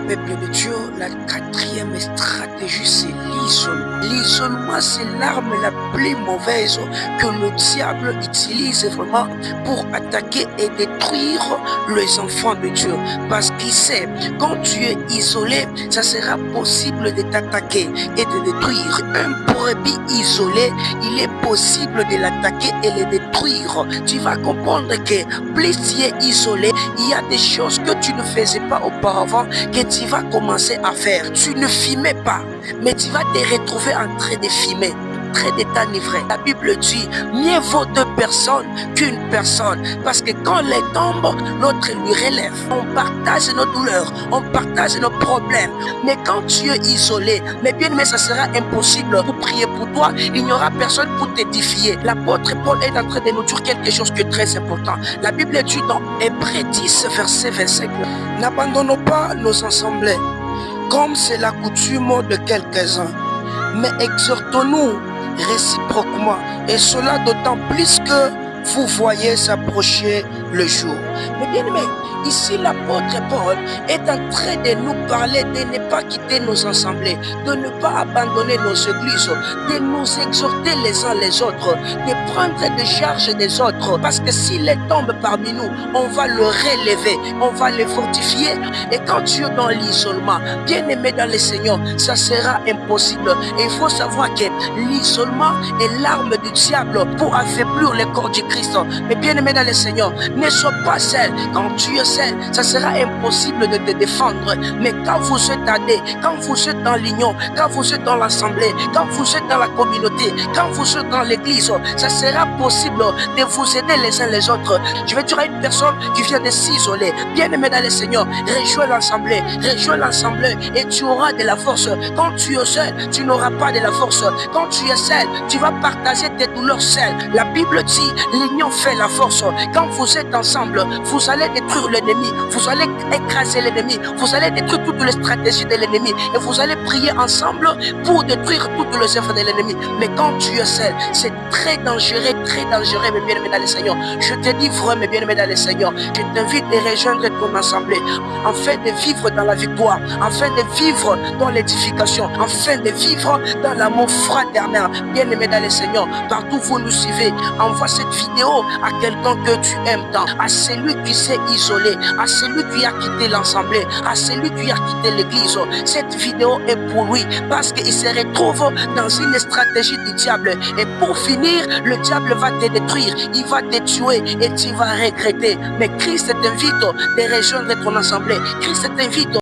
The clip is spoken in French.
Peuple de Dieu, la quatrième stratégie, c'est l'isolement. L'isolement, c'est l'arme la plus mauvaise que le diable utilise vraiment pour attaquer et détruire les enfants de Dieu. Parce qu'il sait, quand tu es isolé, ça sera possible de t'attaquer et de détruire. Un brebis isolé, il est possible de l'attaquer et le détruire. Tu vas comprendre que plus tu es isolé, il y a des choses que tu ne faisais pas auparavant que tu vas commencer à faire. Tu ne fumais pas, mais tu vas te retrouver en train de fumer, en train de t'enivrer. La Bible dit, mieux vaut deux personnes qu'une personne, parce que quand l'un tombe, l'autre lui relève. On partage nos douleurs, on partage nos problèmes, mais quand tu es isolé, mais bien mais ça sera impossible pour prier pour toi, il n'y aura personne pour t'édifier. L'apôtre Paul est en train de nous dire quelque chose qui est très important. La Bible dit dans Hébreux 10, verset 25, n'abandonnons pas nos assemblées, comme c'est la coutume de quelques-uns, mais exhortons-nous réciproquement, et cela d'autant plus que vous voyez s'approcher le jour. Mais bien aimé, ici l'apôtre Paul est en train de nous parler de ne pas quitter nos assemblées, de ne pas abandonner nos églises, de nous exhorter les uns les autres, de prendre des charges des autres, parce que s'il tombe parmi nous, on va le relever, on va le fortifier. Et quand tu es dans l'isolement, bien aimé dans le Seigneur, ça sera impossible. Et il faut savoir que l'isolement est l'arme du diable pour affaiblir le corps du Christ. Mais bien aimé dans le Seigneur, ne sois pas seul. Quand tu es seul, ça sera impossible de te défendre. Mais quand vous êtes aidés, quand vous êtes dans l'union, quand vous êtes dans l'assemblée, quand vous êtes dans la communauté, quand vous êtes dans l'église, ça sera possible de vous aider les uns les autres. Je vais dire à une personne qui vient de s'isoler, bien aimé dans le Seigneur, rejoins l'assemblée et tu auras de la force. Quand tu es seul, tu n'auras pas de la force. Quand tu es seul, tu vas partager tes douleurs seul. La Bible dit, l'union fait la force. Quand vous êtes ensemble, vous allez détruire l'ennemi, vous allez écraser l'ennemi, vous allez détruire toutes les stratégies de l'ennemi et vous allez prier ensemble pour détruire toutes les œuvres de l'ennemi. Mais quand tu es seul, c'est très dangereux, mes bien-aimés dans le Seigneur. Je te dis vraiment, mes bien-aimés dans le Seigneur, je t'invite à rejoindre ton assemblée afin de vivre dans la victoire, afin de vivre dans l'édification, afin de vivre dans l'amour fraternel. Bien-aimés dans le Seigneur, partout où vous nous suivez, envoie cette vidéo à quelqu'un que tu aimes tant, à celui qui s'est isolé, à celui qui a quitté l'assemblée, à celui qui a quitté l'église. Cette vidéo est pour lui parce qu'il se retrouve dans une stratégie du diable. Et pour finir, le diable va te détruire, il va te tuer et tu vas regretter. Mais Christ t'invite de rejoindre ton assemblée. Christ t'invite